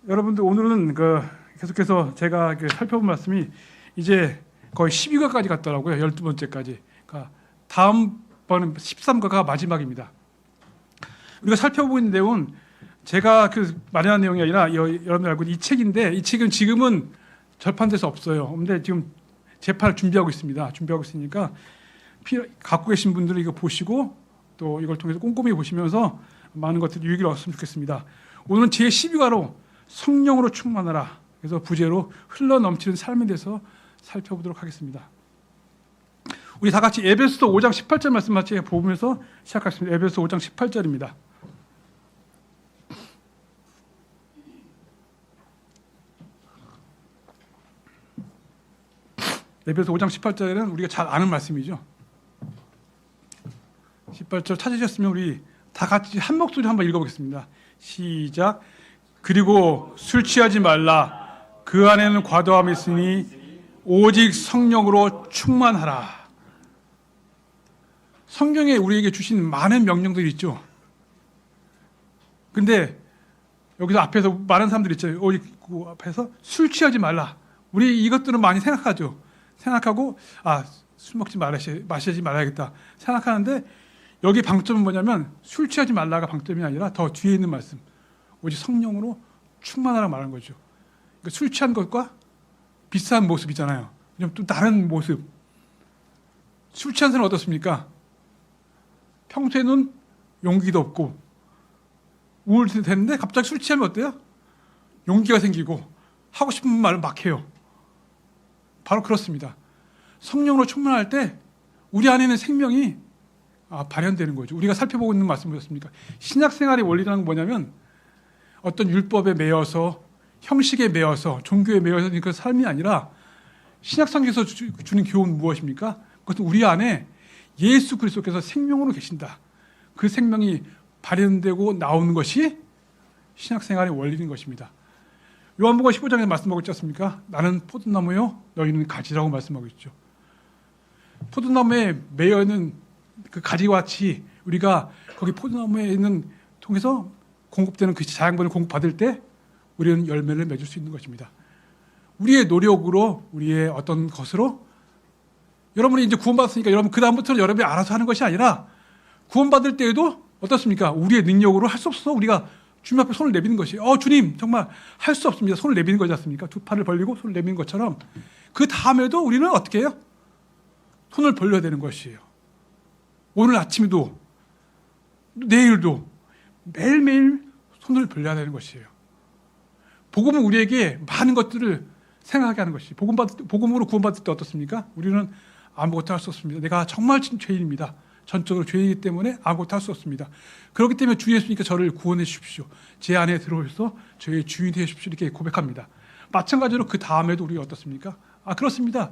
여러분들 오늘은 계속해서 제가 살펴본 말씀이 이제 거의 12과까지 갔더라고요. 12번째까지. 그러니까 다음번은 13과가 마지막입니다. 우리가 살펴보고 있는 내용은 제가 마련한 내용이 아니라 여러분들 알고 있는 이 책인데, 이 책은 지금은 절판돼서 없어요. 근데 지금 재판을 준비하고 있습니다. 준비하고 있으니까 갖고 계신 분들은 이거 보시고 또 이걸 통해서 꼼꼼히 보시면서 많은 것들 유익을 얻었으면 좋겠습니다. 오늘은 제12과로 성령으로 충만하라. 그래서 부제로 흘러넘치는 삶에 대해서 살펴보도록 하겠습니다. 우리 다 같이 에베소서 5장 18절 말씀 같이 보면서 시작하겠습니다. 에베소서 5장 18절입니다. 에베소서 5장 18절에는 우리가 잘 아는 말씀이죠. 18절 찾으셨으면 우리 다 같이 한 목소리 한번 읽어보겠습니다. 시작. 그리고 술 취하지 말라. 그 안에는 과도함이 있으니 오직 성령으로 충만하라. 성경에 우리에게 주신 많은 명령들이 있죠. 근데 여기서 앞에서 많은 사람들이 있죠. 오직 그 앞에서 술 취하지 말라. 우리 이것들은 많이 생각하죠. 생각하고 술 먹지 마시지 말아야겠다 생각하는데, 여기 방점은 뭐냐면 술 취하지 말라가 방점이 아니라 더 뒤에 있는 말씀, 오직 성령으로 충만하라고 말하는 거죠. 그러니까 술 취한 것과 비슷한 모습이잖아요. 좀 또 다른 모습. 술 취한 사람은 어떻습니까? 평소에는 용기도 없고 우울했는데 갑자기 술 취하면 어때요? 용기가 생기고 하고 싶은 말을 막 해요. 바로 그렇습니다. 성령으로 충만할 때 우리 안에 있는 생명이 발현되는 거죠. 우리가 살펴보고 있는 말씀이었습니까? 신약생활의 원리라는 건 뭐냐면, 어떤 율법에 매여서 형식에 매여서 종교에 매여서 그 삶이 아니라, 신약성경에서 주는 교훈은 무엇입니까? 그것은 우리 안에 예수 그리스도께서 생명으로 계신다. 그 생명이 발현되고 나오는 것이 신약생활의 원리인 것입니다. 요한복음 15장에 말씀하고 있지 않습니까? 나는 포도나무요, 너희는 가지라고 말씀하고 있죠. 포도나무에 매여 있는 그 가지와 같이 우리가 거기 포도나무에 있는 통해서 공급되는 그 자양분을 공급받을 때 우리는 열매를 맺을 수 있는 것입니다. 우리의 노력으로, 우리의 어떤 것으로, 여러분이 이제 구원받았으니까 여러분 그 다음부터는 여러분이 알아서 하는 것이 아니라, 구원받을 때에도 어떻습니까? 우리의 능력으로 할 수 없어. 우리가 주님 앞에 손을 내미는 것이, 주님 정말 할 수 없습니다. 손을 내미는 거지 않습니까? 두 팔을 벌리고 손을 내미는 것처럼 그 다음에도 우리는 어떻게 해요? 손을 벌려야 되는 것이에요. 오늘 아침에도 내일도 매일매일 손을 벌려야 되는 것이에요. 복음은 우리에게 많은 것들을 생각하게 하는 것이, 복음으로 구원받을 때 어떻습니까? 우리는 아무것도 할 수 없습니다. 내가 정말 죄인입니다. 전적으로 죄인이기 때문에 아무것도 할 수 없습니다. 그렇기 때문에 주 예수님께 저를 구원해 주십시오. 제 안에 들어오셔서 저의 주인이 해 주십시오. 이렇게 고백합니다. 마찬가지로 그 다음에도 우리가 어떻습니까? 그렇습니다.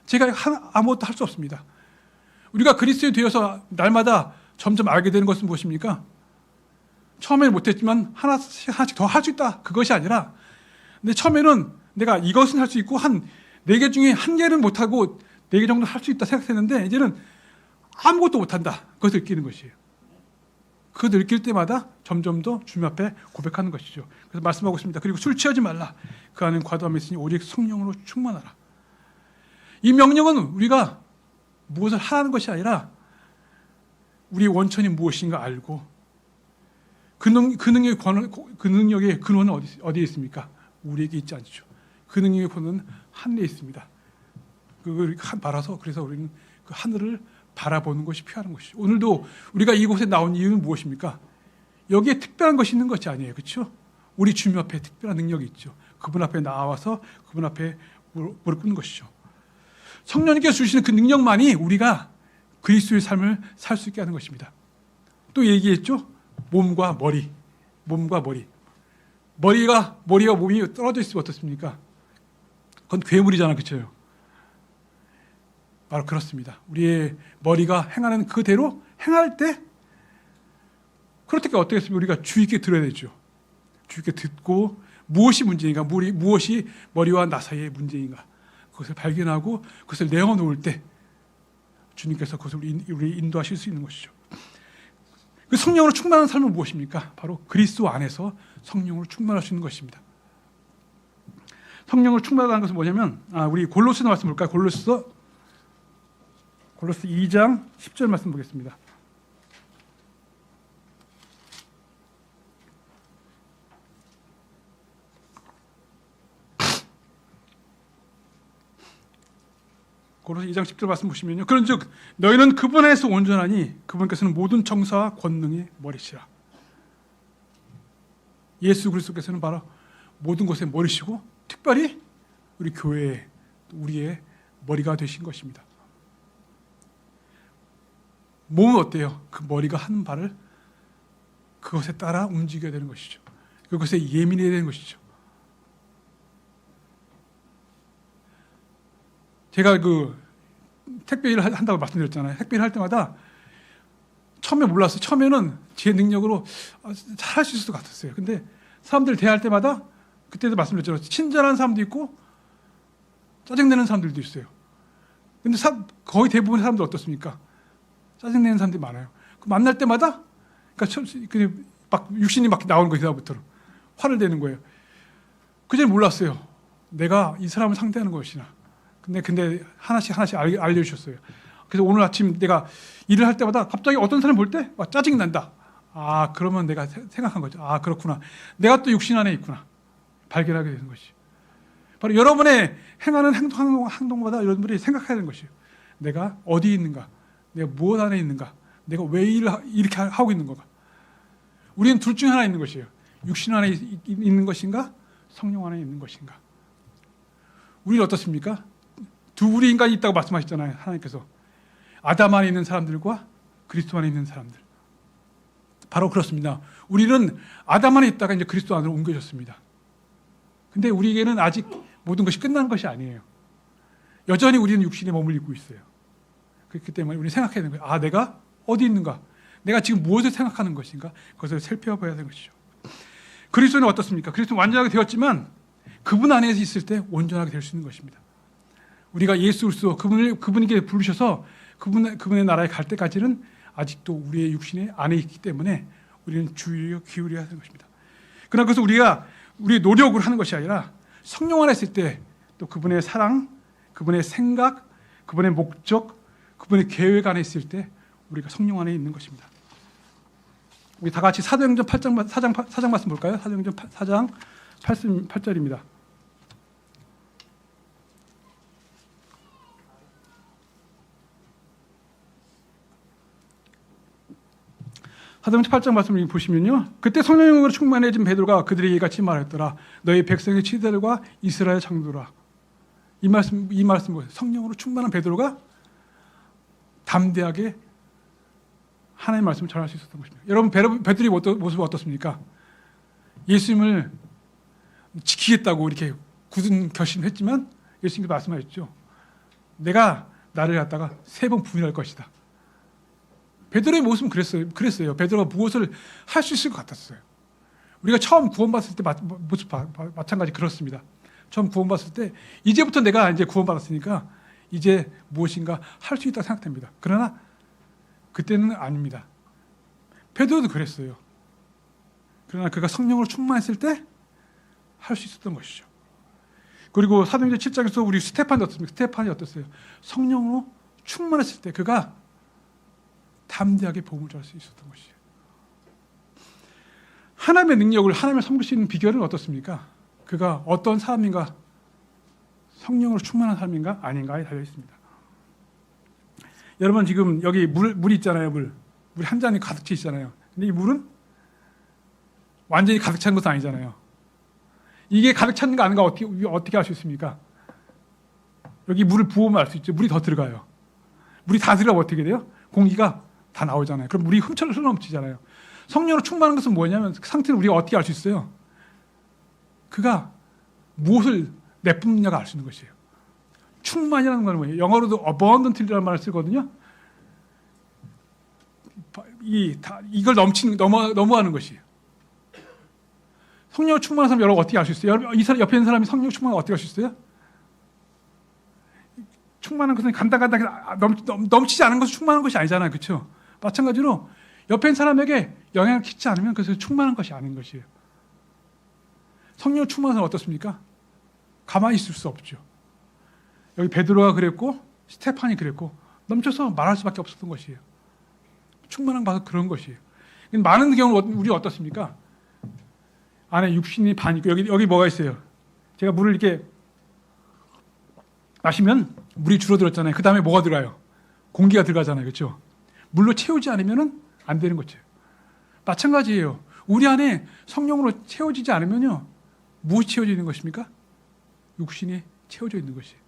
제가 아무것도 할 수 없습니다. 우리가 그리스도에 되어서 날마다 점점 알게 되는 것은 무엇입니까? 처음에는 못했지만 하나씩 더 할 수 있다. 그것이 아니라, 근데 처음에는 내가 이것은 할 수 있고 한 4개 중에 1개는 못하고 4개 정도 할 수 있다 생각했는데, 이제는 아무것도 못한다. 그것을 느끼는 것이에요. 그것을 느낄 때마다 점점 더 주님 앞에 고백하는 것이죠. 그래서 말씀하고 있습니다. 그리고 술 취하지 말라. 그 안에 과도함이 있으니 오직 성령으로 충만하라. 이 명령은 우리가 무엇을 하라는 것이 아니라, 우리의 원천이 무엇인가 알고, 그 능력의 근원은 어디에 있습니까? 우리에게 있지 않죠. 그 능력의 근원은 하늘에 있습니다. 그걸 바라서, 그래서 우리는 그 하늘을 바라보는 것이 필요한 것이죠. 오늘도 우리가 이곳에 나온 이유는 무엇입니까? 여기에 특별한 것이 있는 것이 아니에요. 그렇죠? 우리 주님 앞에 특별한 능력이 있죠. 그분 앞에 나와서 그분 앞에 무릎 꿇는 것이죠. 성령님께서 주시는 그 능력만이 우리가 그리스도의 삶을 살 수 있게 하는 것입니다. 또 얘기했죠? 몸과 머리. 머리와 몸이 떨어져 있으면 어떻습니까? 그건 괴물이잖아. 그렇죠? 바로 그렇습니다. 우리의 머리가 행하는 그대로 행할 때, 그럴 때 어떻게 했으면 우리가 주의 있게 들어야 되죠. 주의 있게 듣고, 무엇이 문제인가, 무엇이 머리와 나 사이의 문제인가, 그것을 발견하고 그것을 내어놓을 때 주님께서 그것을 우리 인도하실 수 있는 것이죠. 그 성령으로 충만한 삶은 무엇입니까? 바로 그리스도 안에서 성령으로 충만할 수 있는 것입니다. 성령을 충만하다는 것은 뭐냐면 우리 골로새서 말씀 볼까요? 골로새 2장 10절 말씀 보겠습니다. 골로새 2장 10절 말씀 보시면요. 그런즉 너희는 그분 안에서 온전하니 그분께서는 모든 정사와 권능의 머리시라. 예수 그리스도께서는 바로 모든 것의 머리시고 특별히 우리 교회의 우리의 머리가 되신 것입니다. 몸은 어때요? 그 머리가 하는 바를 그것에 따라 움직여야 되는 것이죠. 그것에 예민해야 되는 것이죠. 제가 그 택배 일을 한다고 말씀드렸잖아요. 택배 일을 할 때마다 처음에 몰랐어요. 처음에는 제 능력으로 잘할 수 있을 것 같았어요. 근데 사람들 대할 때마다 그때도 말씀드렸죠. 친절한 사람도 있고 짜증내는 사람들도 있어요. 근데 거의 대부분의 사람들 어떻습니까? 짜증내는 사람들이 많아요. 만날 때마다 그러니까 막 육신이 막 나오는 거예요. 그다음부터는 화를 내는 거예요. 그전에 몰랐어요. 내가 이 사람을 상대하는 것이나. 근데 하나씩 알려주셨어요. 그래서 오늘 아침 내가 일을 할 때마다 갑자기 어떤 사람 볼 때 짜증이 난다. 그러면 내가 생각한 거죠. 그렇구나. 내가 또 육신 안에 있구나. 발견하게 되는 것이. 바로 여러분의 행하는 행동마다 여러분들이 생각해야 되는 것이에요. 내가 어디 있는가? 내가 무엇 안에 있는가? 내가 왜 이렇게 하고 있는 건가? 우리는 둘 중에 하나 있는 것이에요. 육신 안에 있는 것인가? 성령 안에 있는 것인가? 우리는 어떻습니까? 두 우리 인간이 있다고 말씀하셨잖아요. 하나님께서. 아담 안에 있는 사람들과 그리스도 안에 있는 사람들. 바로 그렇습니다. 우리는 아담 안에 있다가 이제 그리스도 안으로 옮겨졌습니다. 근데 우리에게는 아직 모든 것이 끝난 것이 아니에요. 여전히 우리는 육신에 몸을 입고 있어요. 그렇기 때문에 우리는 생각해야 되는 거예요. 내가 어디 있는가? 내가 지금 무엇을 생각하는 것인가? 그것을 살펴봐야 되는 것이죠. 그리스도는 어떻습니까? 그리스도는 완전하게 되었지만 그분 안에 있을 때 온전하게 될 수 있는 것입니다. 우리가 예수 그리스도 그분에게 부르셔서 그분의 나라에 갈 때까지는 아직도 우리의 육신의 안에 있기 때문에 우리는 주의를 기울여야 하는 것입니다. 그러나 그래서 우리가 우리의 노력을 하는 것이 아니라 성령 안에 있을 때 또 그분의 사랑, 그분의 생각, 그분의 목적, 그분의 계획 안에 있을 때 우리가 성령 안에 있는 것입니다. 우리 다 같이 사도행전 4장 말씀 볼까요? 사도행전 4장 8절입니다. 사도행전 8장 말씀을 보시면요. 그때 성령으로 충만해진 베드로가 그들에게 같이 말했더라. 너희 백성의 치대들과 이스라엘 장로들아. 이 말씀 보세요. 성령으로 충만한 베드로가 담대하게 하나님의 말씀을 전할 수 있었던 것입니다. 여러분 베드로의 모습은 어떻습니까? 예수님을 지키겠다고 이렇게 굳은 결심을 했지만 예수님께서 말씀하셨죠. 내가 나를 갖다가 3번 부인할 것이다. 베드로의 모습은 그랬어요. 베드로가 무엇을 할 수 있을 것 같았어요. 우리가 처음 구원받았을 때 모습 마찬가지 그렇습니다. 처음 구원받았을 때 이제부터 내가 이제 구원받았으니까 이제 무엇인가 할 수 있다고 생각됩니다. 그러나 그때는 아닙니다. 베드로도 그랬어요. 그러나 그가 성령으로 충만했을 때 할 수 있었던 것이죠. 그리고 사도행전 7장에서 우리 스테판이 어떻습니까? 스테판이 어땠어요? 성령으로 충만했을 때 그가 담대하게 복음을 전할 수 있었던 것이에요. 하나님의 능력을 하나님을 섬길 수 있는 비결은 어떻습니까? 그가 어떤 사람인가, 성령으로 충만한 사람인가 아닌가에 달려 있습니다. 여러분 지금 여기 물 있잖아요. 물이 한 잔이 가득 차 있잖아요. 근데 이 물은 완전히 가득 찬 것은 아니잖아요. 이게 가득 찼는가 아닌가 어떻게 알 수 있습니까? 여기 물을 부으면 알 수 있죠. 물이 더 들어가요. 물이 다 들어가면 어떻게 돼요? 공기가 다 나오잖아요. 그럼 물이 흘러넘치잖아요. 성령으로 충만한 것은 뭐냐면 그 상태를 우리가 어떻게 알 수 있어요? 그가 무엇을 내뿜느냐가 알 수 있는 것이에요. 충만이라는 건 뭐예요? 영어로도 abundantly라는 말을 쓰거든요. 이걸 넘어가는 것이에요. 성령 충만한 사람 여러분 어떻게 알 수 있어요? 여러분 이 사람 옆에 있는 사람이 성령 충만한 어떻게 알 수 있어요? 충만한 것은 간단하게 넘치지 않은 것은 충만한 것이 아니잖아요. 그렇죠? 마찬가지로 옆에 있는 사람에게 영향을 끼치지 않으면 그것은 충만한 것이 아닌 것이에요. 성령 충만한 사람 어떻습니까? 가만히 있을 수 없죠. 여기 베드로가 그랬고 스테판이 그랬고 넘쳐서 말할 수밖에 없었던 것이에요. 충만한 봐서 그런 것이에요. 많은 경우 우리 어떻습니까? 안에 육신이 반 있고 여기 뭐가 있어요? 제가 물을 이렇게 마시면 물이 줄어들었잖아요. 그 다음에 뭐가 들어가요? 공기가 들어가잖아요. 그렇죠? 물로 채우지 않으면 안 되는 거죠. 마찬가지예요. 우리 안에 성령으로 채워지지 않으면요. 무엇이 채워져 있는 것입니까? 육신이 채워져 있는 것이에요.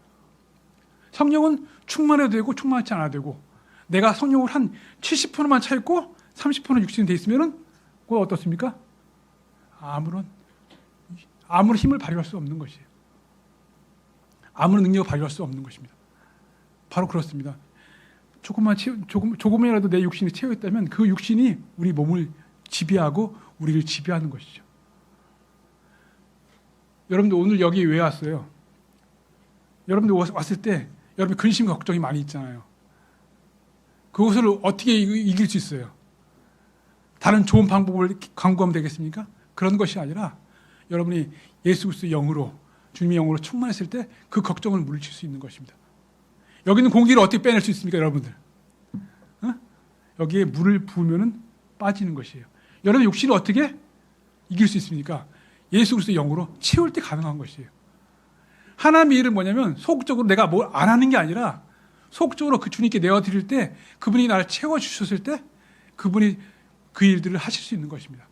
성령은 충만해도 되고 충만하지 않아도 되고 내가 성령을 한 70%만 차 있고 30%는 육신이 돼 있으면 그거 어떻습니까? 아무런 힘을 발휘할 수 없는 것이에요. 아무런 능력을 발휘할 수 없는 것입니다. 바로 그렇습니다. 조금이라도 내 육신이 채워 있다면 그 육신이 우리 몸을 지배하고 우리를 지배하는 것이죠. 여러분들 오늘 여기 왜 왔어요? 여러분들 왔을 때 여러분 근심 걱정이 많이 있잖아요. 그것을 어떻게 이길 수 있어요? 다른 좋은 방법을 강구하면 되겠습니까? 그런 것이 아니라 여러분이 예수 그리스도의 영으로 주님의 영으로 충만했을 때 그 걱정을 물리칠 수 있는 것입니다. 여기는 공기를 어떻게 빼낼 수 있습니까, 여러분들? 여기에 물을 부으면 빠지는 것이에요. 여러분 육신을 어떻게 이길 수 있습니까? 예수 그리스도의 영으로 채울 때 가능한 것이에요. 하나님의 일은 뭐냐면 소극적으로 내가 뭘 안 하는 게 아니라 소극적으로 그 주님께 내어드릴 때 그분이 나를 채워주셨을 때 그분이 그 일들을 하실 수 있는 것입니다.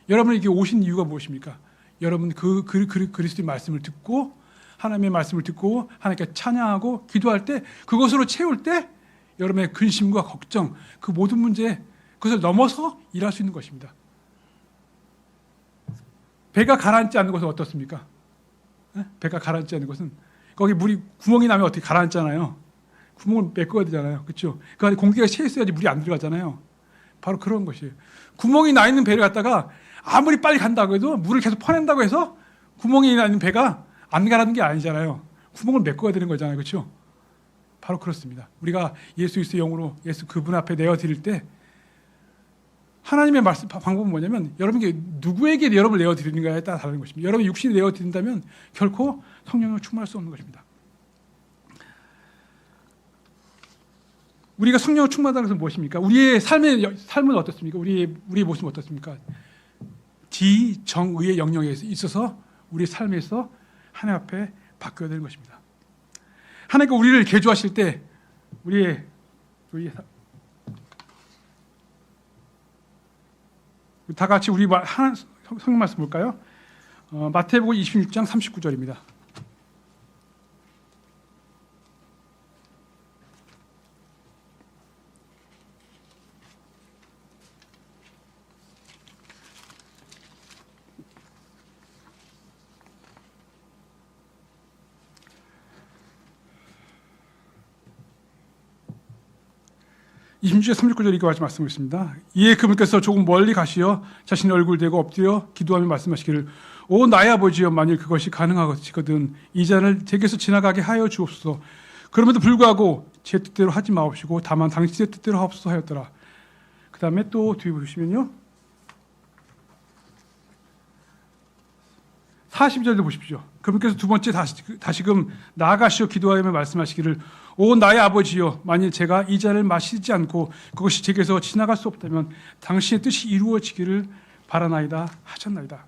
여러분이 이렇게 오신 이유가 무엇입니까? 여러분 그리스도의 말씀을 듣고 하나님의 말씀을 듣고 하나님께 찬양하고 기도할 때 그것으로 채울 때 여러분의 근심과 걱정 그 모든 문제 그것을 넘어서 일할 수 있는 것입니다. 배가 가라앉지 않는 것은 어떻습니까? 배가 가라앉지 않는 것은 거기 물이 구멍이 나면 어떻게 가라앉잖아요. 구멍을 메꿔야 되잖아요. 그렇죠? 그 안에 공기가 채 있어야지 물이 안 들어가잖아요. 바로 그런 것이에요. 구멍이 나 있는 배를 갖다가 아무리 빨리 간다고 해도 물을 계속 퍼낸다고 해서 구멍이 나 있는 배가 안 가라는 게 아니잖아요. 구멍을 메꿔야 되는 거잖아요. 그렇죠? 바로 그렇습니다. 우리가 예수 그리스도의 영으로 예수 그분 앞에 내어드릴 때 하나님의 말씀 방법은 뭐냐면 여러분께 누구에게 여러분을 내어드리는가에 따라 다른 것입니다. 여러분이 육신을 내어드린다면 결코 성령으로 충만할 수 없는 것입니다. 우리가 성령으로 충만하다는 것은 무엇입니까? 우리의 삶은 어떻습니까? 우리의 모습은 어떻습니까? 지정의의 영역에 있어서 우리의 삶에서 하나님 앞에 바뀌어야 되는 것입니다. 하나님께 우리를 개조하실 때 우리의 다 같이 우리 성경 말씀 볼까요? 마태복음 26장 39절입니다. 이 26절 39절 이렇게 말씀하고 있습니다. 이에 그분께서 조금 멀리 가시어 자신의 얼굴 대고 엎드려 기도하며 말씀하시기를 오 나의 아버지여 만일 그것이 가능하거든 이 잔을 제게서 지나가게 하여 주옵소서. 그럼에도 불구하고 제 뜻대로 하지 마옵시고 다만 당신의 뜻대로 하옵소서 하였더라. 그 다음에 또 뒤에 보시면요. 40절도 보십시오. 그분께서 두 번째 다시금 나아가시어 기도하며 말씀하시기를 오 나의 아버지여 만일 제가 이 잔을 마시지 않고 그것이 제게서 지나갈 수 없다면 당신의 뜻이 이루어지기를 바라나이다 하셨나이다.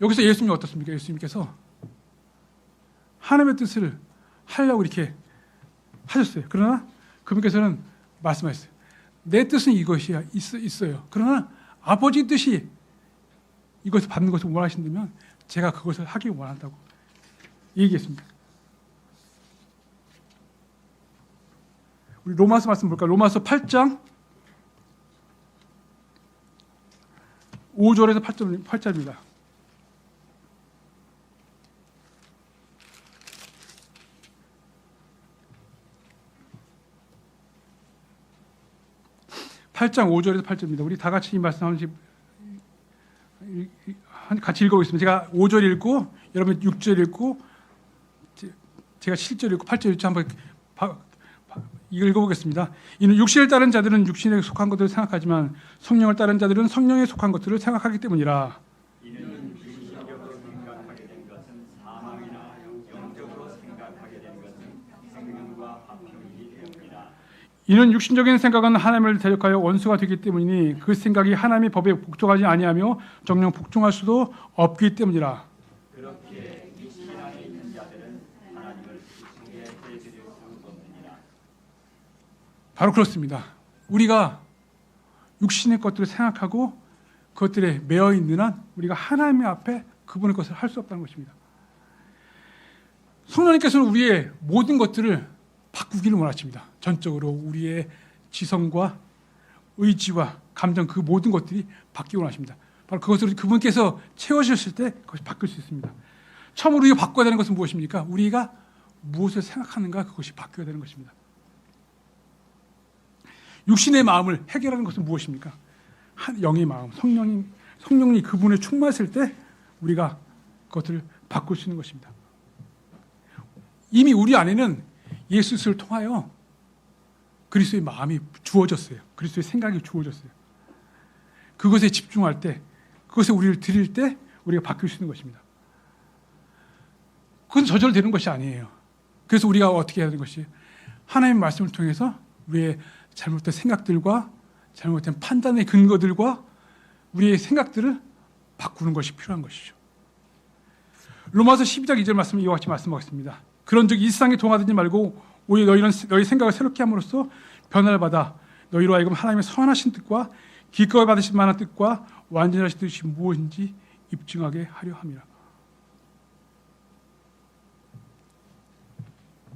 여기서 예수님이 어떻습니까? 예수님께서 하나님의 뜻을 하려고 이렇게 하셨어요. 그러나 그분께서는 말씀하셨어요. 내 뜻은 이것이 있어요. 그러나 아버지 뜻이 이것을 받는 것을 원하신다면 제가 그것을 하기 원한다고 얘기했습니다. 우리 로마서 말씀 볼까요? 로마서 8장 5절에서 8절입니다. (8장 5절에서 8절입니다) 우리 다 같이 이 말씀 한번 같이 읽어보겠습니다. 제가 5절 읽고 여러분 6절 읽고 제가 7절 읽고 8절 읽고 한번 읽어보겠습니다. 이는 육신을 따른 자들은 육신에 속한 것들을 생각하지만 성령을 따른 자들은 성령에 속한 것들을 생각하기 때문이라. 이는 육신을 이는 육신적인 생각은 하나님을 대적하여 원수가 되기 때문이니 그 생각이 하나님의 법에 복종하지 아니하며 정녕 복종할 수도 없기 때문이라. 그렇게 육신 안에 있는 자들은 하나님을 기쁘게 해드릴 수 없느니라. 바로 그렇습니다. 우리가 육신의 것들을 생각하고 그것들에 매여 있는 한 우리가 하나님 앞에 그분의 것을 할 수 없다는 것입니다. 성령님께서는 우리의 모든 것들을 바꾸기를 원하십니다. 전적으로 우리의 지성과 의지와 감정 그 모든 것들이 바뀌기 원하십니다. 바로 그것을 그분께서 채워주셨을 때 그것이 바뀔 수 있습니다. 처음으로 우리가 바꿔야 되는 것은 무엇입니까? 우리가 무엇을 생각하는가 그것이 바뀌어야 되는 것입니다. 육신의 마음을 해결하는 것은 무엇입니까? 영의 마음, 성령이 그분에 충만했을 때 우리가 그것을 바꿀 수 있는 것입니다. 이미 우리 안에는 예수를 통하여 그리스도의 마음이 주어졌어요. 그리스도의 생각이 주어졌어요. 그것에 집중할 때, 그것에 우리를 드릴 때 우리가 바뀔 수 있는 것입니다. 그건 저절로 되는 것이 아니에요. 그래서 우리가 어떻게 해야 되는 것이 하나님의 말씀을 통해서 우리의 잘못된 생각들과 잘못된 판단의 근거들과 우리의 생각들을 바꾸는 것이 필요한 것이죠. 로마서 12장 2절 말씀은 이와 같이 말씀하겠습니다. 그런즉 이 세상에 동화되지 말고 오히려 너희 생각을 새롭게 함으로써 변화를 받아 너희로 하여금 하나님의 선하신 뜻과 기꺼이 받으실 만한 뜻과 완전하신 뜻이 무엇인지 입증하게 하려 함이라.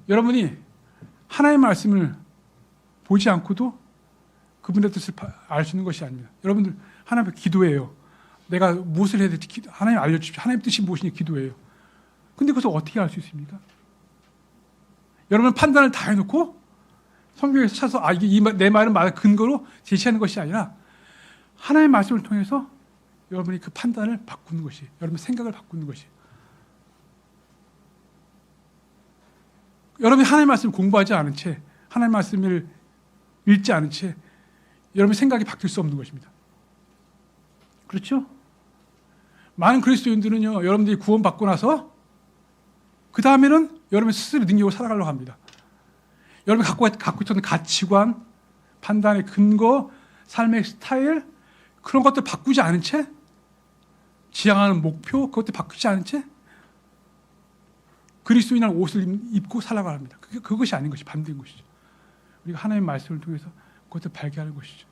여러분이 하나님의 말씀을 보지 않고도 그분의 뜻을 알 수 있는 것이 아닙니다. 여러분들 하나님 앞에 기도해요. 내가 무엇을 해야 될지 하나님 알려주십시오. 하나님 뜻이 무엇인지 기도해요. 근데 그것을 어떻게 알 수 있습니까? 여러분 판단을 다 해놓고 성경에서 찾아서 이게 내 말은 말의 근거로 제시하는 것이 아니라 하나님의 말씀을 통해서 여러분이 그 판단을 바꾸는 것이, 여러분의 생각을 바꾸는 것이. 여러분이 하나님의 말씀을 공부하지 않은 채, 하나님의 말씀을 읽지 않은 채 여러분의 생각이 바뀔 수 없는 것입니다. 그렇죠? 많은 그리스도인들은요, 여러분들이 구원받고 나서 그 다음에는 여러분의 스스로 능력으로 살아가려고 합니다. 여러분이 갖고 있던 가치관, 판단의 근거, 삶의 스타일, 그런 것들 바꾸지 않은 채, 지향하는 목표, 그것들 바꾸지 않은 채 그리스도인한 옷을 입고 살아가야 합니다. 그것이 아닌 것이 반대인 것이죠. 우리가 하나님의 말씀을 통해서 그것을 발견하는 것이죠.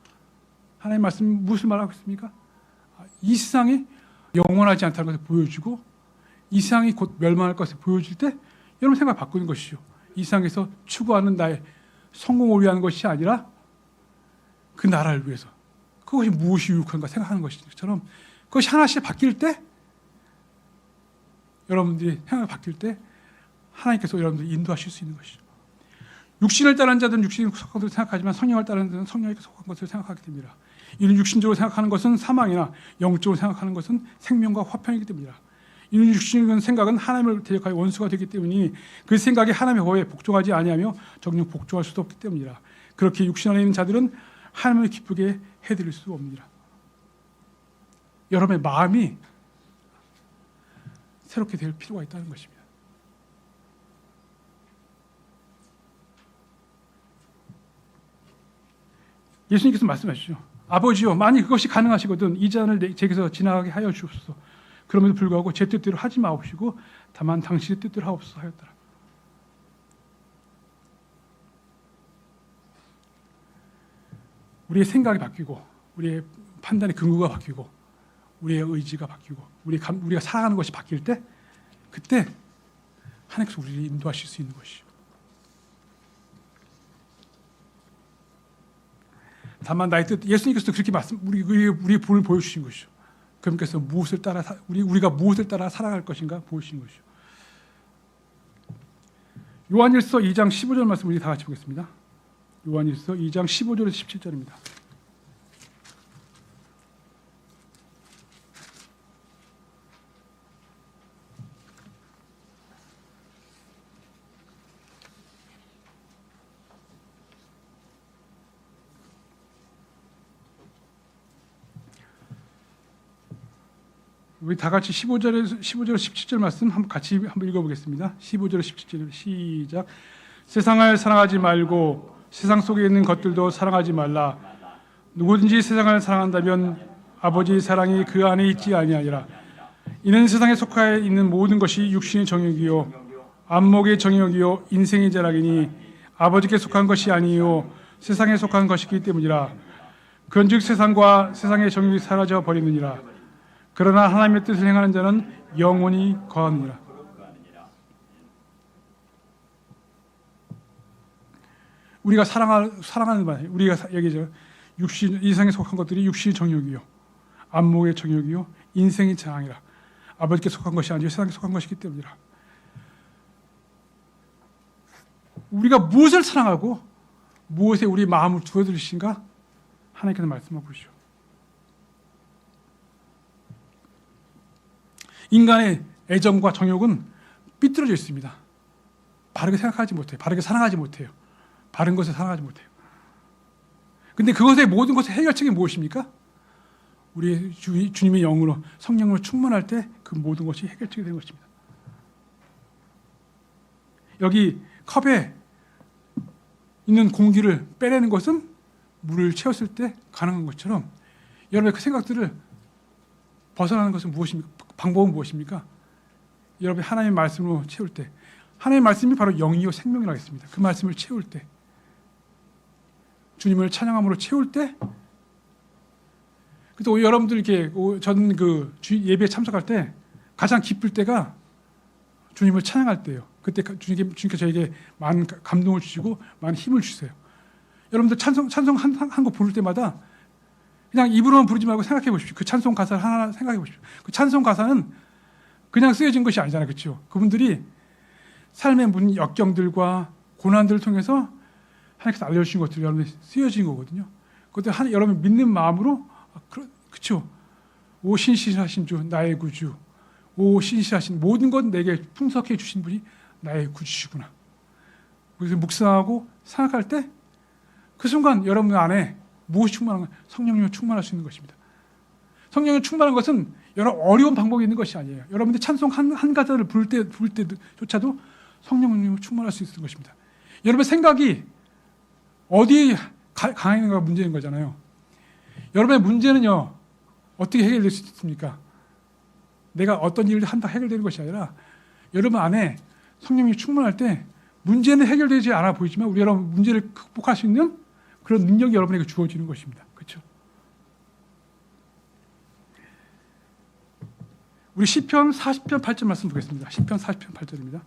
하나님의 말씀은 무엇을 말하고 있습니까? 이 세상이 영원하지 않다는 것을 보여주고 이 세상이 곧 멸망할 것을 보여줄 때 여러분 생각을 바꾸는 것이죠. 이 세상에서 추구하는 나의 성공을 위한 것이 아니라 그 나라를 위해서 그것이 무엇이 유익한가 생각하는 것처럼 그것이 하나씩 바뀔 때 여러분들이 생각이 바뀔 때 하나님께서 여러분들을 인도하실 수 있는 것이죠. 육신을 따르는 자들은 육신에 속한 것을 생각하지만 성령을 따르는 자들은 성령에 속한 것을 생각하게 됩니다. 이는 육신적으로 생각하는 것은 사망이나 영적으로 생각하는 것은 생명과 화평이기 때문이라. 이는 육신의 생각은 하나님을 대적하여 원수가 되기 때문이니 그 생각이 하나님의 법에 복종하지 아니하며 정녕 복종할 수도 없기 때문이라. 그렇게 육신 안에 있는 자들은 하나님을 기쁘게 해드릴 수 없느니라. 여러분의 마음이 새롭게 될 필요가 있다는 것입니다. 예수님께서 말씀하시죠. 아버지요, 만일 그것이 가능하시거든 이 잔을 제게서 지나가게 하여 주옵소서. 그럼에도 불구하고 제 뜻대로 하지 마옵시고 다만 당신의 뜻대로 하옵소서 하였더라. 우리의 생각이 바뀌고 우리의 판단의 근거가 바뀌고 우리의 의지가 바뀌고 우리가 살아가는 것이 바뀔 때 그때 하나님께서 우리를 인도하실 수 있는 것이죠. 다만 나의 뜻, 예수님께서도 그렇게 우리의 본을 보여주신 것이죠. 그분께서 무엇을 따라 우리가 무엇을 따라 살아갈 것인가 보여주신 것이죠. 요한일서 2장 15절 말씀 우리 다 같이 보겠습니다. 요한일서 2장 15절에서 17절입니다. 우리 다 같이 15절에서 17절 말씀 같이 한번 읽어보겠습니다. 15절에서 17절 시작. 세상을 사랑하지 말고 세상 속에 있는 것들도 사랑하지 말라. 누구든지 세상을 사랑한다면 아버지의 사랑이 그 안에 있지 아니하니라. 이는 세상에 속하여 있는 모든 것이 육신의 정욕이요 안목의 정욕이요 인생의 자랑이니 아버지께 속한 것이 아니요 세상에 속한 것이기 때문이라. 그런즉 세상과 세상의 정욕이 사라져 버리느니라. 그러나 하나님의 뜻을 행하는 자는 영원히 거하느니라. 우리가 사랑하는 말, 우리가 얘기죠. 육신, 이상에 속한 것들이 육신의 정욕이요 안목의 정욕이요 인생의 자랑이라. 아버지께 속한 것이 아니요 세상에 속한 것이기 때문이라. 우리가 무엇을 사랑하고 무엇에 우리 마음을 두어드리신가 하나님께서 말씀해 보시오. 인간의 애정과 정욕은 삐뚤어져 있습니다. 바르게 생각하지 못해요. 바르게 사랑하지 못해요. 바른 것을 사랑하지 못해요. 근데 그것의 모든 것의 해결책이 무엇입니까? 우리 주님의 영으로 성령으로 충만할 때 그 모든 것이 해결책이 되는 것입니다. 여기 컵에 있는 공기를 빼내는 것은 물을 채웠을 때 가능한 것처럼 여러분의 그 생각들을 벗어나는 것은 무엇입니까? 방법은 무엇입니까? 여러분이 하나님의 말씀으로 채울 때 하나님의 말씀이 바로 영이요 생명이라고 했습니다. 그 말씀을 채울 때 주님을 찬양함으로 채울 때 그래서 여러분들 이렇게 저는 그 예배에 참석할 때 가장 기쁠 때가 주님을 찬양할 때예요. 그때 주님께서 저에게 많은 감동을 주시고 많은 힘을 주세요. 여러분들 찬송 한 곡 부를 때마다 그냥 입으로만 부르지 말고 생각해 보십시오. 그 찬송 가사를 하나 생각해 보십시오. 그 찬송 가사는 그냥 쓰여진 것이 아니잖아요. 그렇죠? 그분들이 삶의 모든 역경들과 고난들을 통해서 하나님께서 알려주신 것들이 여러분이 쓰여진 거거든요. 그것들 여러분 믿는 마음으로 그렇죠. 오 신실하신 주 나의 구주, 오 신실하신 모든 것 내게 풍성하게 주신 분이 나의 구주시구나. 그래서 묵상하고 생각할 때 그 순간 여러분 안에 무엇이 충만한 건 성령님을 충만할 수 있는 것입니다. 성령을 충만한 것은 여러 어려운 방법이 있는 것이 아니에요. 여러분들 찬송 한 가사를 부를 때조차도 성령님을 충만할 수 있는 것입니다. 여러분 생각이 어디에 강해 있는가 문제인 거잖아요. 여러분의 문제는요 어떻게 해결될 수 있습니까? 내가 어떤 일을 한다 해결되는 것이 아니라 여러분 안에 성령이 충만할 때 문제는 해결되지 않아 보이지만 우리 여러분 문제를 극복할 수 있는 그런 능력이 여러분에게 주어지는 것입니다. 그렇죠? 우리 시편 40편 8절 말씀 보겠습니다. 시편 40편 8절입니다.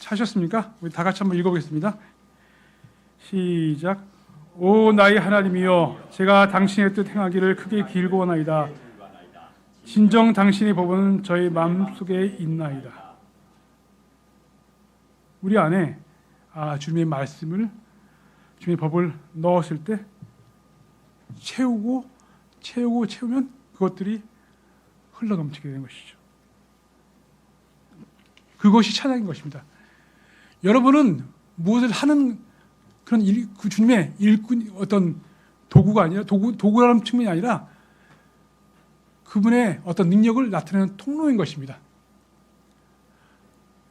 찾으셨습니까? 우리 다 같이 한번 읽어보겠습니다. 시작. 오 나의 하나님이여 제가 당신의 뜻 행하기를 크게 길고원하이다. 진정 당신의 법은 저의 마음속에 있나이다. 우리 안에 주님의 말씀을 주님의 법을 넣었을 때 채우면 그것들이 흘러넘치게 되는 것이죠. 그것이 찬양인 것입니다. 여러분은 무엇을 하는 그런 그 주님의 일꾼 어떤 도구가 아니라 도구라는 측면이 아니라 그분의 어떤 능력을 나타내는 통로인 것입니다.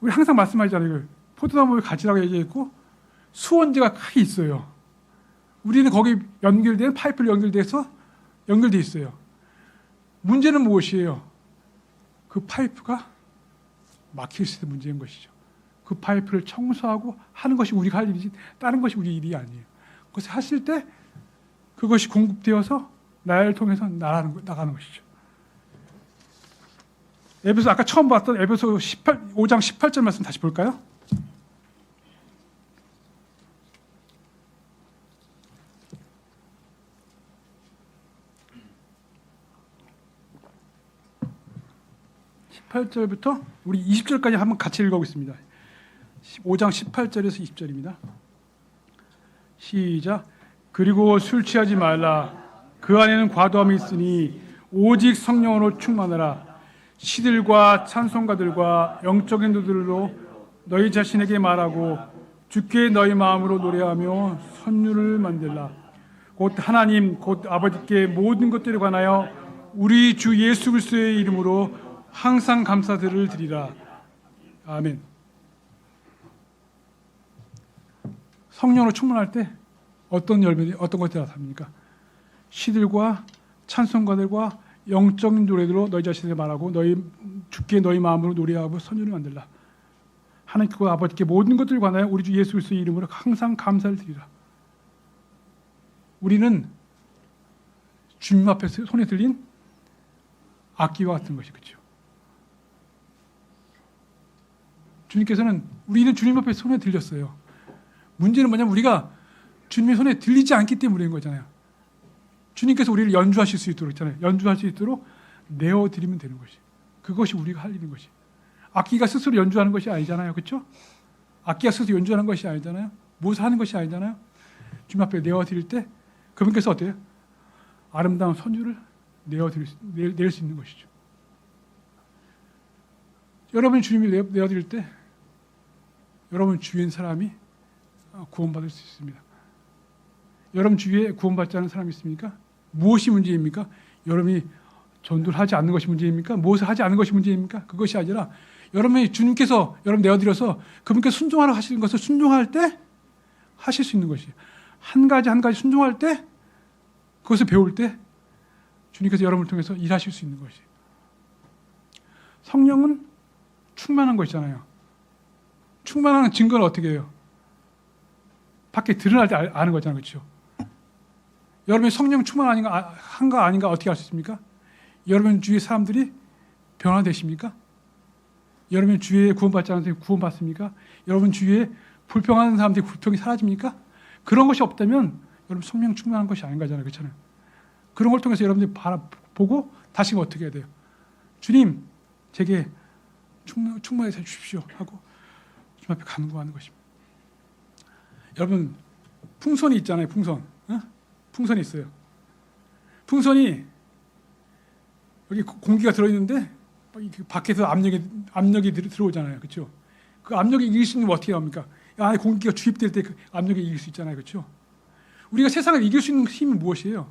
우리 항상 말씀하잖아요. 포도나무를 가지라고 얘기했고 수원재가 크게 있어요. 우리는 거기 연결된 파이프를 연결돼 있어요. 문제는 무엇이에요? 그 파이프가 막힐 수 있는 문제인 것이죠. 그 파이프를 청소하고 하는 것이 우리가 할 일이지 다른 것이 우리 일이 아니에요. 그것을 하실 때 그것이 공급되어서 나를 통해서 나가는 것이죠. 에베소 아까 처음 봤던 에베소 5장 18절 말씀 다시 볼까요? (18절부터) 우리 20절까지 한번 같이 읽어보겠습니다. 5장 18절에서 20절입니다. 시작. 그리고 술 취하지 말라. 그 안에는 과도함이 있으니 오직 성령으로 충만하라. 시들과 찬송가들과 영적인 노들로 너희 자신에게 말하고 주께 너희 마음으로 노래하며 선율을 만들라. 곧 하나님 곧 아버지께 모든 것들에 관하여 우리 주 예수 그리스도의 이름으로 항상 감사들을 드리라. 아멘. 성령으로 충만할 때 어떤 열매들이 어떤 것들이 나타납니까? 시들과 찬송가들과 영적인 노래들로 너희 자신에게 말하고 너희 주께 너희 마음으로 노래하고 선율을 만들라. 하나님께 아버지께 모든 것들을 관하여 우리 주 예수 그리스도의 이름으로 항상 감사를 드리라. 우리는 주님 앞에 손에 들린 악기와 같은 것이 그렇죠. 주님께서는 우리는 주님 앞에 손에 들렸어요. 문제는 뭐냐면 우리가 주님의 손에 들리지 않기 때문인 거잖아요. 주님께서 우리를 연주하실 수 있도록 있잖아요. 연주할 수 있도록 내어드리면 되는 것이. 그것이 우리가 할 일인 것이. 악기가 스스로 연주하는 것이 아니잖아요. 그렇죠? 악기가 스스로 연주하는 것이 아니잖아요. 무엇을 하는 것이 아니잖아요. 주님 앞에 내어드릴 때 그분께서 어때요? 아름다운 선율을 낼 수 있는 것이죠. 여러분이 주님이 내어드릴 때 여러분 주위에 사람이 구원받을 수 있습니다. 여러분 주위에 구원받지 않은 사람이 있습니까? 무엇이 문제입니까? 여러분이 전도를 하지 않는 것이 문제입니까? 무엇을 하지 않는 것이 문제입니까? 그것이 아니라 여러분이 주님께서 여러분 내어드려서 그분께서 순종하라 하시는 것을 순종할 때 하실 수 있는 것이에요. 한 가지 순종할 때 그것을 배울 때 주님께서 여러분을 통해서 일하실 수 있는 것이에요. 성령은 충만한 것이잖아요. 충만한 증거는 어떻게 해요? 밖에 드러날 때 아는 거잖아요. 그렇죠? 여러분이 성령 충만 한가 아닌가 어떻게 알 수 있습니까? 여러분 주위의 사람들이 변화되십니까? 여러분 주위에 구원받지 않은 사람들이 구원받습니까? 여러분 주위에 불평하는 사람들이 불평이 사라집니까? 그런 것이 없다면 여러분 성령 충만한 것이 아닌 거잖아요. 그렇잖아요. 그런 걸 통해서 여러분들이 보고 다시 어떻게 해야 돼요? 주님, 제게 충만해서 주십시오 하고 주님 앞에 간구하는 것입니다. 여러분 풍선이 있잖아요. 풍선이 있어요. 풍선이 여기 공기가 들어있는데 밖에서 압력이 들어오잖아요. 그렇죠? 그 압력이 이길 수 있는 건 어떻게 합니까? 안에 공기가 주입될 때 그 압력이 이길 수 있잖아요. 그렇죠? 우리가 세상을 이길 수 있는 힘이 무엇이에요?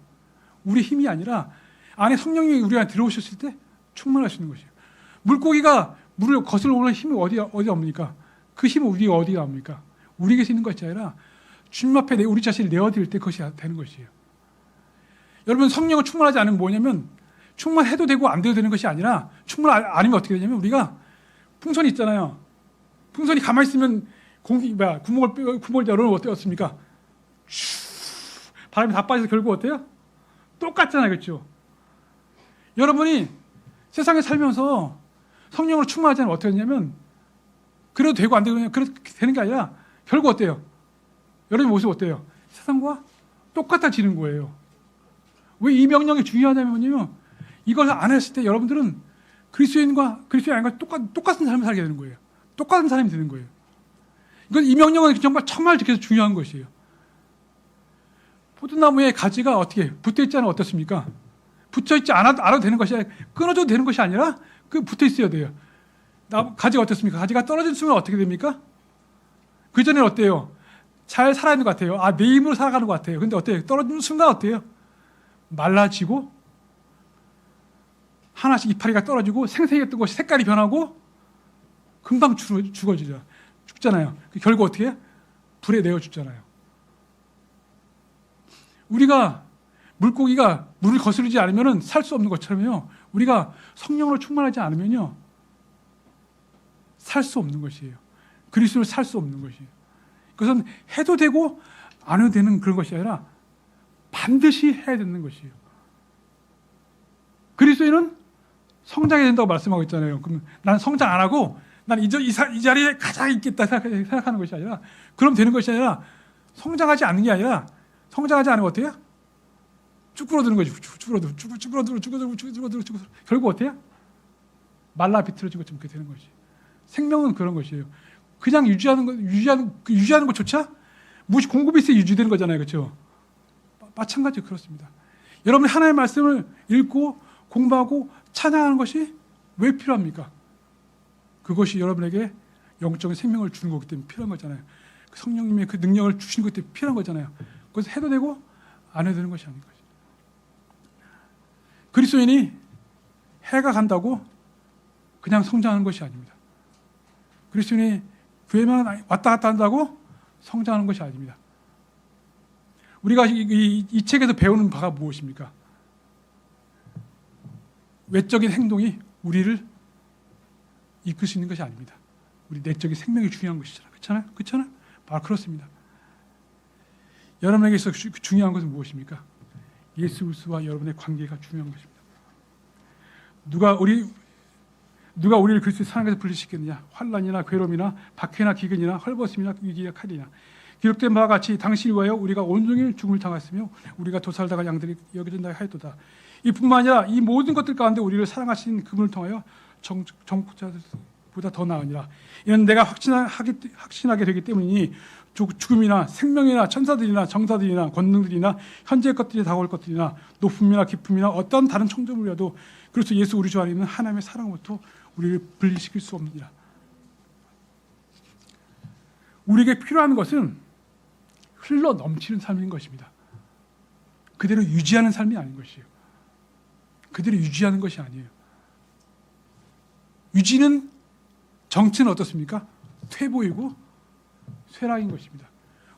우리 힘이 아니라 안에 성령이 우리 안에 들어오셨을 때 충만할 수 있는 것이에요. 물고기가 물을 거슬러 오는 힘이 어디 옵니까? 그 힘은 우리가 어디에 나옵니까? 우리에게서 있는 것이 아니라 주님 앞에 우리 자신을 내어드릴 때 그것이 되는 것이에요. 여러분 성령을 충만하지 않으면 뭐냐면 충만해도 되고 안 돼도 되는 것이 아니라 충만 아니면 어떻게 되냐면 우리가 풍선이 있잖아요. 풍선이 가만히 있으면 구멍을 열어놓으면 어떻습니까? 바람이 다 빠져서 결국 어때요? 똑같잖아요. 그렇죠? 여러분이 세상에 살면서 성령으로 충만하지 않으면 어떻게 되냐면 그래도 되고 안 되고 그냥 그렇게 되는 게 아니라 결국 어때요? 여러분 모습 어때요? 세상과 똑같아지는 거예요. 왜 이 명령이 중요하냐면요. 이걸 안 했을 때 여러분들은 그리스도인과 그리스도인 아닌가 똑같은 삶을 살게 되는 거예요. 똑같은 사람이 되는 거예요. 이 명령은 정말 중요한 것이에요. 포도나무의 가지가 어떻게 붙어있지 않으면 어떻습니까? 붙어있지 않아도 되는 것이 아니라 끊어져도 되는 것이 아니라 붙어있어야 돼요. 가지가 어떻습니까? 가지가 떨어진 순간 어떻게 됩니까? 그 전에 어때요? 잘 살아야 하는 것 같아요. 내 힘으로 살아가는 것 같아요. 근데 어때요? 떨어지는 순간 어때요? 말라지고 하나씩 이파리가 떨어지고 생생했던 것이 색깔이 변하고 금방 죽잖아요. 결국 어떻게 해요? 불에 내어 죽잖아요. 우리가 물고기가 물을 거스르지 않으면 살 수 없는 것처럼요. 우리가 성령으로 충만하지 않으면요. 살 수 없는 것이에요. 그리스도를 살 수 없는 것이에요. 그것은 해도 되고 안 해도 되는 그런 것이 아니라 반드시 해야 되는 것이에요. 그리스도인은 성장해야 된다고 말씀하고 있잖아요. 그럼 나는 성장 안 하고 나는 이 자리에 가장 있겠다 생각하는 것이 아니라 그럼 되는 것이 아니라 성장하지 않는 게 아니라 성장하지 않으면 어때요? 쭈그러드는 거지. 쭈그러들어. 결국 어때요? 말라 비틀어지고 그렇게 되는 것이. 생명은 그런 것이에요. 그냥 유지하는 것조차 무엇이 공급이 있어야 유지되는 거잖아요. 그렇죠? 마찬가지로 그렇습니다. 여러분이 하나님의 말씀을 읽고 공부하고 찬양하는 것이 왜 필요합니까? 그것이 여러분에게 영적인 생명을 주는 거기 때문에 필요한 거잖아요. 그 성령님의 그 능력을 주시는 것 때문에 필요한 거잖아요. 그래서 해도 되고 안 해도 되는 것이 아닌 거죠. 그리스도인이 해가 간다고 그냥 성장하는 것이 아닙니다. 그리스도인이 교회만 왔다 갔다 한다고 성장하는 것이 아닙니다. 우리가 이 책에서 배우는 바가 무엇입니까? 외적인 행동이 우리를 이끌 수 있는 것이 아닙니다. 우리 내적인 생명이 중요한 것이잖아요. 그렇잖아요? 바로 그렇습니다. 여러분에게 있어서 중요한 것은 무엇입니까? 예수 그리스도와 여러분의 관계가 중요한 것입니다. 누가 우리를 그리스도의 사랑에서 분리시켰느냐? 환난이나 괴로움이나 박해나 기근이나 헐벗음이나 위기나 칼이나 기록된 바와 같이 당신을 위하여 우리가 온종일 죽음을 당했으며 우리가 도살당할 양들이 여겨진다 하였도다. 이뿐만 아니라 이 모든 것들 가운데 우리를 사랑하신 그분을 통하여 정복자들보다 더 나으니라. 이는 내가 확신하게 되기 때문이니 죽음이나 생명이나 천사들이나 정사들이나 권능들이나 현재의 것들이 다가올 것들이나 높음이나 깊음이나 어떤 다른 청정물이라도 그래서 예수 우리 주 안에 있는 하나님의 사랑으로부터 우리를 분리시킬 수 없느니라. 우리에게 필요한 것은 흘러 넘치는 삶인 것입니다. 그대로 유지하는 삶이 아닌 것이에요. 그대로 유지하는 것이 아니에요. 유지는 정치는 어떻습니까? 퇴보이고 쇠락인 것입니다.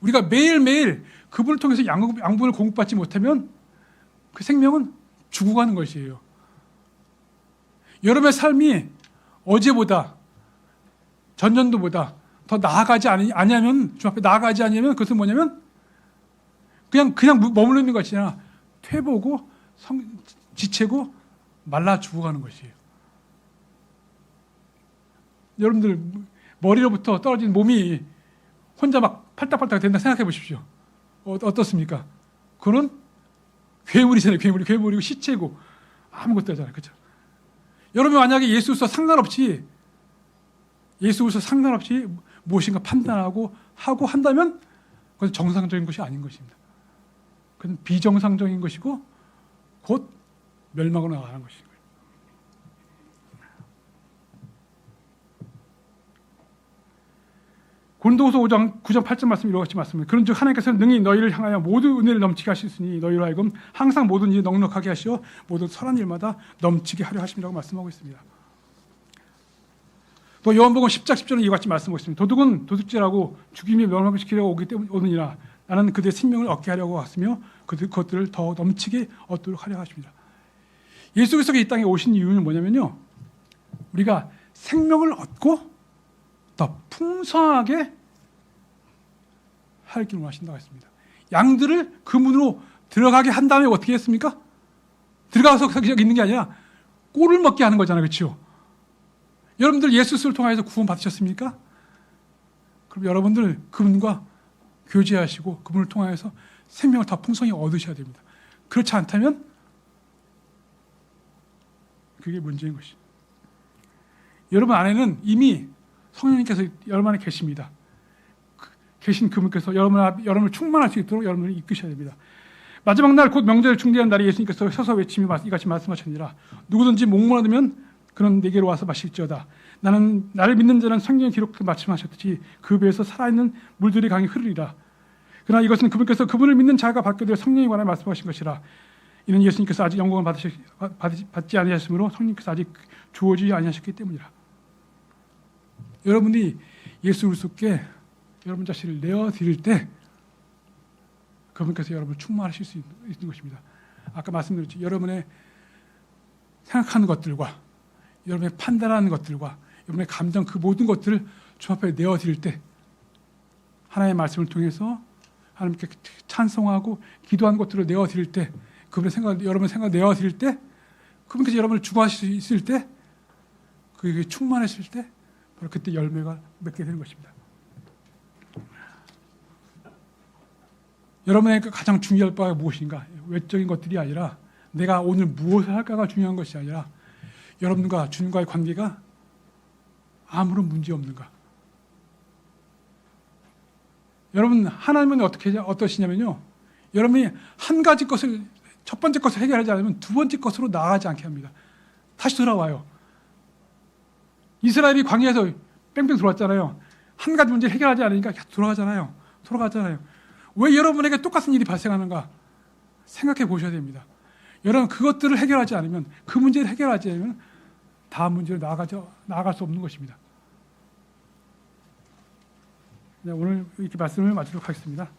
우리가 매일매일 그분을 통해서 양분을 공급받지 못하면 그 생명은 죽어가는 것이에요. 여러분의 삶이 어제보다 전년도보다 더 나아가지 아니하면 주 앞에 나아가지 아니하면 그것은 뭐냐면 그냥 머물러 있는 것이 아니라 퇴보고 지체고 말라 죽어가는 것이에요. 여러분들 머리로부터 떨어진 몸이 혼자 막 팔딱팔딱 된다 생각해 보십시오. 어떻습니까? 그거는 괴물이잖아요. 괴물이고 시체고 아무것도 하잖아요. 그렇죠? 여러분 만약에 예수 그리스도와 상관없이 무엇인가 판단하고 한다면 그건 정상적인 것이 아닌 것입니다. 그건 비정상적인 것이고 곧 멸망으로 나가는 것인 거예요. 고린도후서 5장 9장 8절 말씀 이와 같이 말씀합니다. 그런즉 하나님께서는 능히 너희를 향하여 모든 은혜를 넘치게 하시으니 너희로 하여금 항상 모든 일에 넉넉하게 하시어 모든 선한 일마다 넘치게 하려 하심이라고 말씀하고 있습니다. 또 요한복음 10장 10절은 이와 같이 말씀하고 있습니다. 도둑은 도둑질하고 죽임이 멸망을 시키려고 오느니라. 나는 그들의 생명을 얻게 하려고 왔으며 그것들을 더 넘치게 얻도록 하려 하십니다. 예수 그리스도가 이 땅에 오신 이유는 뭐냐면요. 우리가 생명을 얻고 더 풍성하게 할 길을 원하신다고 했습니다. 양들을 그 문으로 들어가게 한 다음에 어떻게 했습니까? 들어가서 그냥 있는 게 아니라 꼴을 먹게 하는 거잖아요. 그렇죠? 여러분들 예수 그리스도를 통해서 구원 받으셨습니까? 그럼 여러분들 그분과 교제하시고 그분을 통해서 생명을 더 풍성히 얻으셔야 됩니다. 그렇지 않다면 그게 문제인 것이죠. 여러분 안에는 이미 성령님께서 여러분 안에 계십니다. 계신 그분께서 여러분을 충만할 수 있도록 여러분을 이끄셔야 됩니다. 마지막 날 곧 명절을 중대한 날에 예수님께서 서서 외치며 이같이 말씀하셨느니라. 누구든지 목마르면 그는 내게로 와서 마실지어다. 나를 믿는 자는 성경에 기록된 말씀하셨듯이 그 배에서 살아있는 물들이 강이 흐르리라. 그러나 이것은 그분께서 그분을 믿는 자가 받게 될 성령에 관해 말씀하신 것이라. 이는 예수님께서 아직 영광을 받지 아니하셨으므로 성령께서 아직 주어지지 아니하셨기 때문이라. 여러분이 예수 그리스도께 여러분 자신을 내어드릴 때 그분께서 여러분을 충만하실 수 있는 것입니다. 아까 말씀드렸죠. 여러분의 생각하는 것들과 여러분의 판단하는 것들과 여러분의 감정 그 모든 것들을 주 앞에 내어드릴 때 하나님의 말씀을 통해서 하나님께 찬송하고 기도하는 것들을 내어드릴 때 여러분의 생각을 내어드릴 때 그분께서 여러분을 주관하실 수 있을 때 그게 충만하실 때 바로 그때 열매가 맺게 되는 것입니다. 여러분의 가장 중요할 바가 무엇인가? 외적인 것들이 아니라 내가 오늘 무엇을 할까가 중요한 것이 아니라 여러분과 주님과의 관계가 아무런 문제 없는가? 여러분 하나님은 어떠시냐면요. 여러분이 한 가지 것을 첫 번째 것을 해결하지 않으면 두 번째 것으로 나아가지 않게 합니다. 다시 돌아와요. 이스라엘이 광야에서 뺑뺑 돌았잖아요. 한 가지 문제를 해결하지 않으니까 계속 돌아가잖아요. 왜 여러분에게 똑같은 일이 발생하는가 생각해 보셔야 됩니다. 여러분 그것들을 해결하지 않으면, 그 문제를 해결하지 않으면 다음 문제로 나아갈 수 없는 것입니다. 네, 오늘 이렇게 말씀을 마치도록 하겠습니다.